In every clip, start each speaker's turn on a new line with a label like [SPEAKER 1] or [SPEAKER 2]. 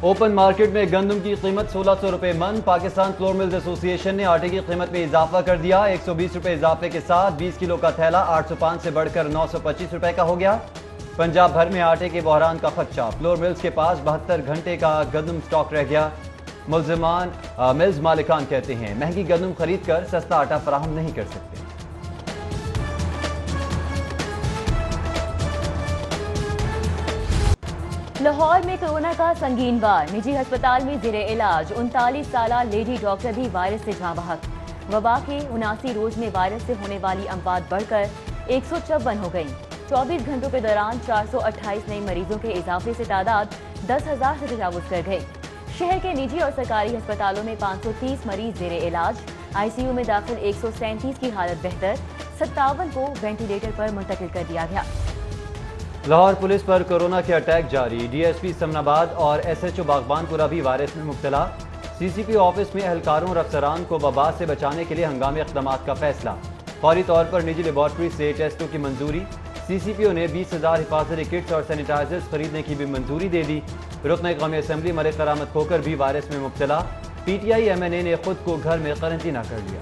[SPEAKER 1] Open market میں گندم کی قیمت 1600 روپے من. پاکستان فلور ملز ایسوسی ایشن نے آٹے کی قیمت میں اضافہ کر دیا. 120 روپے اضافے کے ساتھ 20 کلو کا تھیلا 805 سے بڑھ کر 925 روپے کا ہو گیا. پنجاب بھر میں آٹے کے بحران کا خدشہ. فلور ملز کے پاس 72 گھنٹے کا گندم سٹاک رہ گیا. ملز مالکان کہتے ہیں مہنگی گندم خرید کر سستا آٹا فراہم نہیں کر سکتے.
[SPEAKER 2] لاہور میں کورونا کا سنگین وار. نجی ہسپتال میں زیر علاج 39 سالہ لیڈی ڈاکٹر بھی وائرس سے جاں بحق. وبا کے 79 روز میں وائرس سے ہونے والی اموات بڑھ کر 154 ہو گئیں. 24 گھنٹوں کے دوران 428 نئے مریضوں کے اضافے سے تعداد 10,000 سے تجاوز کر گئی. شہر کے نجی اور سرکاری ہسپتالوں میں 530 مریض زیر علاج. آئی سی یو میں داخل 137 کی حالت بہتر. 57 کو وینٹیلیٹر پر منتقل کر دیا گیا.
[SPEAKER 1] لاہور پولیس پر کورونا کے اٹیک جاری. ڈی ایس پی سمن آباد اور ایس ایچ او باغبان پورہ بھی وائرس میں مبتلا. سی سی پی آفس میں اہلکاروں اور افسران کو وبا سے بچانے کے لیے ہنگامی اقدامات کا فیصلہ. فوری طور پر نجی لیبارٹری سے ٹیسٹوں کی منظوری. سی سی پی او نے 20,000 حفاظتی کٹس اور سینیٹائزرز خریدنے کی بھی منظوری دے دی. رکن قومی اسمبلی ملک کرامت کھوکر بھی وائرس میں مبتلا. P T I M N A نے خود کو گھر میں قرنطینہ کر لیا.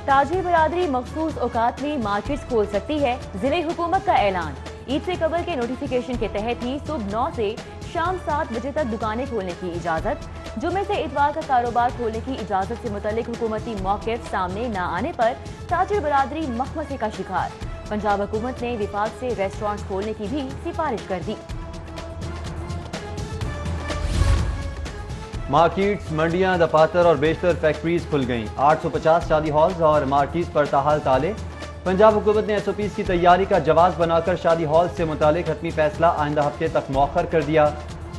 [SPEAKER 2] تاجر برادری مخصوص اوقات میں مارکیٹس کھول سکتی ہے. ضلع حکومت کا اعلان. عید سے قبل کے نوٹیفیکیشن کے تحت ہی صبح 9 سے شام 7 بجے تک دکانیں کھولنے کی اجازت. جمعے سے اتوار کا کاروبار کھولنے کی اجازت سے متعلق حکومتی موقف سامنے نہ آنے پر تاجر برادری مخمصے کا شکار. پنجاب حکومت نے وفاق سے ریسٹورانٹ کھولنے کی بھی سفارش کر دی.
[SPEAKER 1] مارکیٹس، منڈیاں، دفاتر اور بیشتر فیکٹریز کھل گئیں. 850 شادی ہالز اور مارکیٹس پر تاحال تالے. پنجاب حکومت نے ایس او پیز کی تیاری کا جواز بنا کر شادی ہال سے متعلق حتمی فیصلہ آئندہ ہفتے تک مؤخر کر دیا.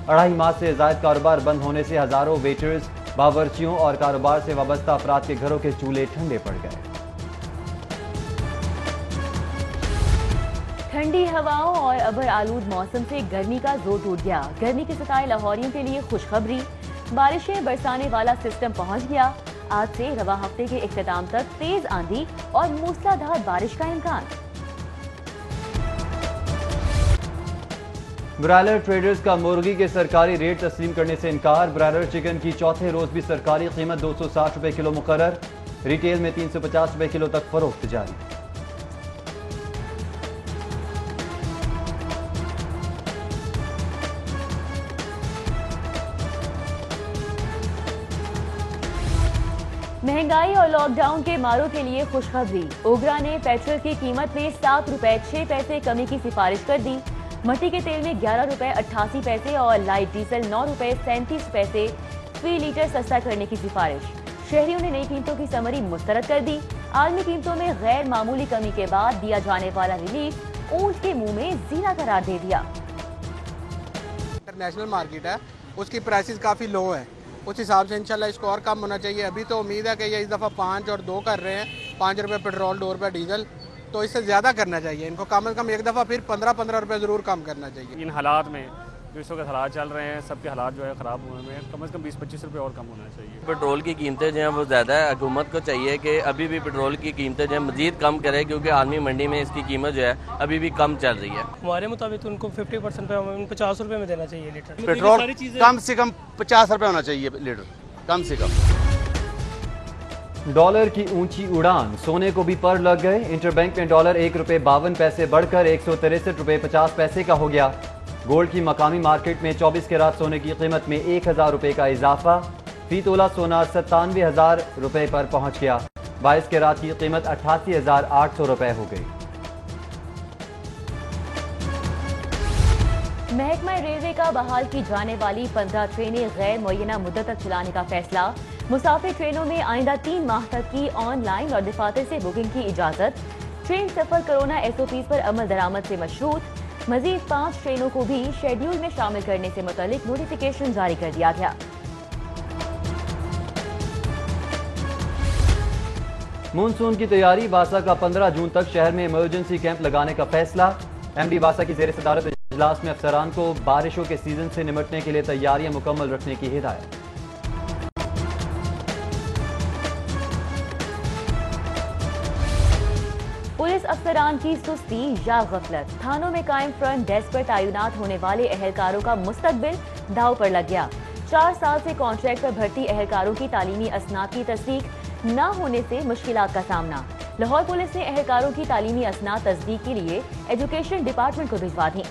[SPEAKER 1] 2.5 ماہ سے زائد کاروبار بند ہونے سے ہزاروں ویٹرز، باورچیوں اور کاروبار سے وابستہ افراد کے گھروں کے چولہے ٹھنڈے پڑ گئے.
[SPEAKER 2] ٹھنڈی ہواؤں اور ابر آلود موسم سے گرمی کا زور ٹوٹ گیا. گرمی کے ستائے لاہوریوں کے لیے خوشخبری. بارشیں برسانے والا سسٹم پہنچ گیا. آج سے رواں ہفتے کے اختتام تک تیز آندھی اور موسلا دھار بارش کا امکان.
[SPEAKER 1] برائلر ٹریڈرز کا مرغی کے سرکاری ریٹ تسلیم کرنے سے انکار. برائلر چکن کی چوتھے روز بھی سرکاری قیمت 260 روپے کلو مقرر. ریٹیل میں 350 روپے کلو تک فروخت جاری.
[SPEAKER 2] مہنگائی اور لاک ڈاؤن کے ماروں کے لیے خوشخبری. اوگرا نے پیٹرول کی قیمت میں 7 روپے 6 پیسے کمی کی سفارش کر دی. مٹی کے تیل میں 11 روپے 88 پیسے اور لائٹ ڈیزل 9 روپے 37 پیسے فی لیٹر سستا کرنے کی سفارش. شہریوں نے نئی قیمتوں کی سمری مسترد کر دی. عالمی قیمتوں میں غیر معمولی کمی کے بعد دیا جانے والا ریلیف اونٹ کے منہ میں زینہ قرار دے دیا.
[SPEAKER 3] انٹرنیشنل مارکیٹ ہے، اس کی پرائسز کافی لو ہے. اس حساب سے انشاءاللہ اس کو اور کم ہونا چاہیے. ابھی تو امید ہے کہ یہ اس دفعہ 5 اور 2 کر رہے ہیں. 5 روپے پیٹرول، 2 روپے ڈیزل. تو اس سے زیادہ کرنا چاہیے ان کو. کم از کم ایک دفعہ پھر 15 روپے ضرور کم کرنا چاہیے.
[SPEAKER 4] ان حالات میں جو اس وقت حالات چل رہے ہیں، سب کے حالات جو ہے خراب ہوئے ہیں، کم از کم 20-25 روپے اور کم ہونا چاہیے.
[SPEAKER 5] پیٹرول کی قیمتیں جو ہیں وہ زیادہ ہے. حکومت کو چاہیے کہ ابھی بھی پیٹرول کی قیمتیں جو ہیں مزید کم کرے، کیونکہ عالمی منڈی میں اس کی قیمت جو ہے ابھی بھی کم چل رہی ہے.
[SPEAKER 6] ہمارے مطابق ان کو 50% پہ 50 روپے میں دینا چاہیے لیٹر.
[SPEAKER 7] پیٹرول کم سے کم 50 روپے ہونا چاہیے لیٹر، کم سے کم.
[SPEAKER 1] ڈالر کی اونچی اڑان. سونے کو بھی پر لگ گئے. انٹر بینک میں ڈالر 1 روپے 52 پیسے بڑھ کر 163 روپے 50 پیسے کا ہو گیا. گولڈ کی مقامی مارکیٹ میں 24 کیرات سونے کی قیمت میں 1,000 روپے کا اضافہ. فی تولہ سونا 97,000 روپے پر پہنچ گیا. 22 کیرات کی قیمت 88,800 روپے ہو گئی.
[SPEAKER 2] محکمہ ریلوے کا بحال کی جانے والی 15 ٹرینیں غیر معینہ مدت تک چلانے کا فیصلہ. مسافر ٹرینوں میں آئندہ 3 ماہ تک کی آن لائن اور دفاتر سے بکنگ کی اجازت. ٹرین سفر کرونا ایس او پیز پر عمل درآمد سے مشروط. مزید 5 ٹرینوں کو بھی شیڈیول میں شامل کرنے سے متعلق نوٹیفیکیشن جاری کر دیا گیا.
[SPEAKER 1] مونسون کی تیاری. واسا کا 15 جون تک شہر میں ایمرجنسی کیمپ لگانے کا فیصلہ. ایم ڈی واسا کی زیر صدارت اجلاس میں افسران کو بارشوں کے سیزن سے نمٹنے کے لیے تیاریاں مکمل رکھنے کی ہدایت.
[SPEAKER 2] پولیس افسران کی سستی یا غفلت، تھانوں میں قائم فرنٹ ڈیسک پر تعینات ہونے والے اہلکاروں کا مستقبل داؤ پر لگ گیا۔ 4 سال سے کانٹریکٹ پر بھرتی اہلکاروں کی تعلیمی اسناد کی تصدیق نہ ہونے سے مشکلات کا سامنا۔ لاہور پولیس نے اہلکاروں کی تعلیمی اسناد تصدیق کے لیے ایجوکیشن ڈپارٹمنٹ کو بھجوا دیں۔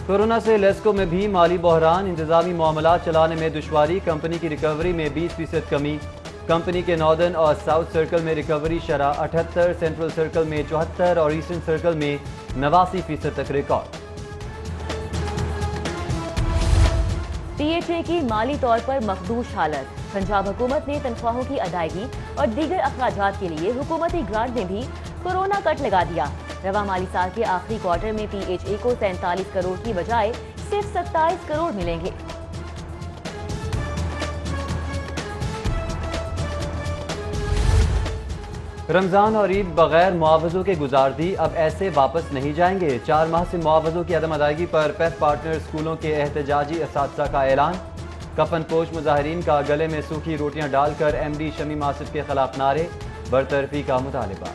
[SPEAKER 1] کورونا سے لیسکو میں بھی مالی بحران، انتظامی معاملات چلانے میں دشواری، کمپنی کی ریکوری میں 20% کمی۔ کمپنی کے ناردرن اور ساؤتھ سرکل میں ریکوری شرح 78، سینٹرل سرکل میں 74 اور ایسٹرن سرکل میں 89% تک ریکارڈ۔
[SPEAKER 2] پی ایچ اے کی مالی طور پر مخدوش حالت، پنجاب حکومت نے تنخواہوں کی ادائیگی اور دیگر اخراجات کے لیے حکومتی گرانٹ میں بھی کورونا کٹ لگا دیا۔ رواں مالی سال کے آخری کوارٹر میں پی ایچ اے کو 47 کروڑ کی بجائے صرف 27 کروڑ ملیں گے۔
[SPEAKER 1] رمضان اور عید بغیر معاوضوں کے گزار دی، اب ایسے واپس نہیں جائیں گے۔ 4 ماہ سے معاوضوں کی عدم ادائیگی پر پیف پارٹنر اسکولوں کے احتجاجی اساتذہ کا اعلان۔ کفن پوش مظاہرین کا گلے میں سوکھی روٹیاں ڈال کر ایم ڈی شمیم آصف کے خلاف نعرے، برطرفی کا مطالبہ۔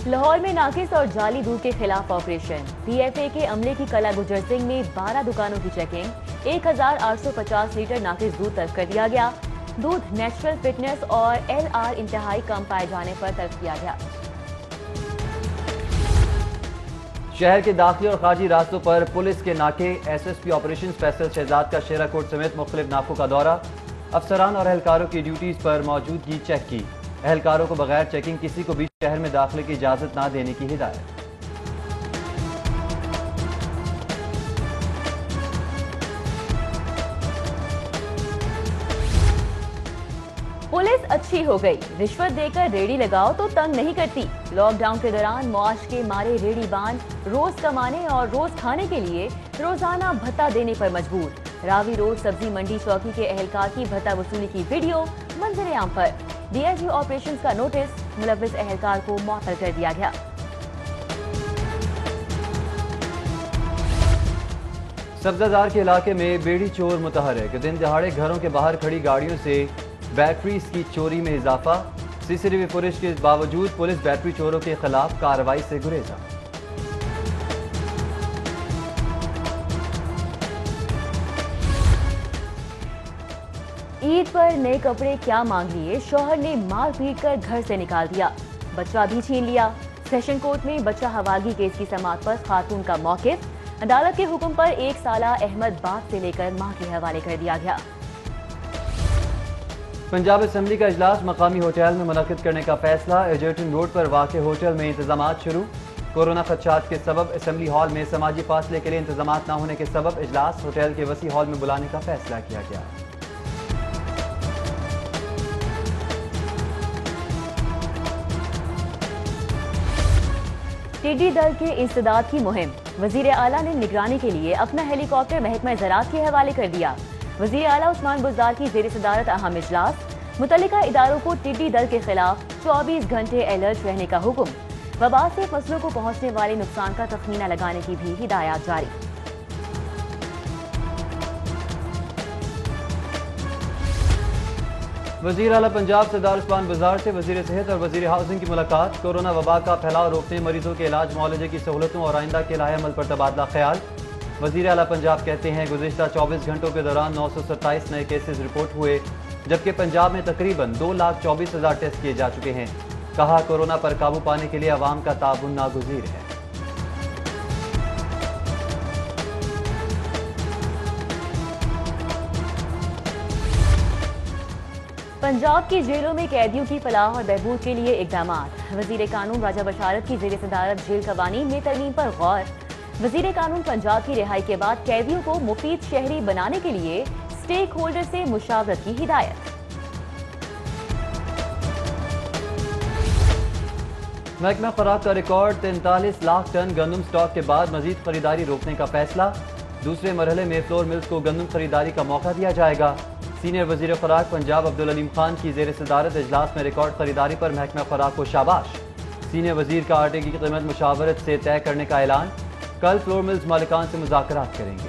[SPEAKER 2] لاہور میں ناقص اور جعلی دودھ کے خلاف آپریشن، پی ایف اے کے عملے کی کلا گجر سنگھ میں 12 دکانوں کی چیکنگ، 1850 لیٹر ناقص دودھ تلف کر دیا گیا۔ دودھ نیچرل فٹنس اور ایل آر انتہائی کم پائے جانے پر تلف کیا گیا۔
[SPEAKER 1] شہر کے داخلی اور خارجی راستوں پر پولیس کے ناکے، S S P operation Faisal Shahzad کا شیرہ کوٹ سمیت مختلف ناکوں کا دورہ، افسران اور اہلکاروں کی ڈیوٹیز پر موجودگی چیک کی۔ اہلکاروں کو بغیر چیکنگ کسی کو بھی شہر میں داخلے کی اجازت نہ دینے کی ہدایت۔
[SPEAKER 2] پولیس اچھی ہو گئی، رشوت دے کر ریڑھی لگاؤ تو تنگ نہیں کرتی۔ لاک ڈاؤن کے دوران معاش کے مارے ریڑھی بان روز کمانے اور روز کھانے کے لیے روزانہ بھتہ دینے پر مجبور۔ راوی روڈ سبزی منڈی چوکی کے اہلکار کی بھتہ وصولی کی ویڈیو منظر عام پر، ڈی ایس پی آپریشنز کا نوٹس، ملوث اہلکار کو معطل کر دیا گیا۔
[SPEAKER 1] سبزہ کے علاقے میں بیڑی چور متحرک، دن دہاڑے گھروں کے باہر کھڑی گاڑیوں سے بیٹریز کی چوری میں اضافہ، سی سی ٹی وی فوٹیج کے باوجود پولیس بیٹری چوروں کے خلاف کارروائی سے گریزاں۔
[SPEAKER 2] عید پر نئے کپڑے کیا مانگ لیے، شوہر نے مار پیٹ کر گھر سے نکال دیا، بچہ بھی چھین لیا۔ سیشن کورٹ میں بچہ حوالگی کیس کی سماعت پر خاتون کا موقف، عدالت کے حکم پر 1 سالہ احمد باپ سے لے کر ماں کے حوالے کر دیا گیا۔
[SPEAKER 1] پنجاب اسمبلی کا اجلاس مقامی ہوٹل میں منعقد کرنے کا فیصلہ، ایجرٹن روڈ پر واقع ہوٹل میں انتظامات شروع۔ کورونا خدشات کے سبب اسمبلی ہال میں سماجی فاصلے کے لیے انتظامات نہ ہونے کے سبب اجلاس ہوٹل کے وسیع ہال میں بلانے کا فیصلہ کیا گیا۔
[SPEAKER 2] ٹڈی دل کے انسداد کی مہم، وزیر اعلیٰ نے نگرانی کے لیے اپنا ہیلی کاپٹر محکمہ زراعت کے حوالے کر دیا۔ وزیر اعلیٰ عثمان بزدار کی زیر صدارت اہم اجلاس، متعلقہ اداروں کو ٹڈی دل کے خلاف 24 گھنٹے الرٹ رہنے کا حکم، وبا سے فصلوں کو پہنچنے والے نقصان کا تخمینہ لگانے کی بھی ہدایات جاری۔
[SPEAKER 1] وزیر اعلیٰ پنجاب سردار عثمان بزدار سے وزیر صحت اور وزیر ہاؤسنگ کی ملاقات، کورونا وبا کا پھیلاؤ روکنے، مریضوں کے علاج معالجے کی سہولتوں اور آئندہ کے لائحہ عمل پر تبادلہ خیال۔ وزیر اعلیٰ پنجاب کہتے ہیں گزشتہ 24 گھنٹوں کے دوران 927 نئے کیسز رپورٹ ہوئے، جبکہ پنجاب میں تقریباً 2,24,000 ٹیسٹ کیے جا چکے ہیں۔ کہا کورونا پر قابو پانے کے لیے عوام کا تعاون ناگزیر ہے۔
[SPEAKER 2] پنجاب کی جیلوں میں قیدیوں کی فلاح اور بہبود کے لیے اقدامات، وزیر قانون راجہ بشارت کی زیر صدارت جیل قوانین میں ترمیم پر غور۔ وزیر قانون پنجاب کی رہائی کے بعد قیدیوں کو مفید شہری بنانے کے لیے سٹیک ہولڈر سے مشاورت کی ہدایت۔
[SPEAKER 1] محکمہ خوراک کا ریکارڈ 43 لاکھ ٹن گندم سٹاک کے بعد مزید خریداری روکنے کا فیصلہ، دوسرے مرحلے میں فلور ملز کو گندم خریداری کا موقع دیا جائے گا۔ سینئر وزیر خوراک پنجاب عبدالعلیم خان کی زیر صدارت اجلاس میں ریکارڈ خریداری پر محکمہ خوراک کو شاباش، سینئر وزیر کا آٹے کی قیمت مشاورت سے طے کرنے کا اعلان، کل فلور ملز مالکان سے مذاکرات کریں گے۔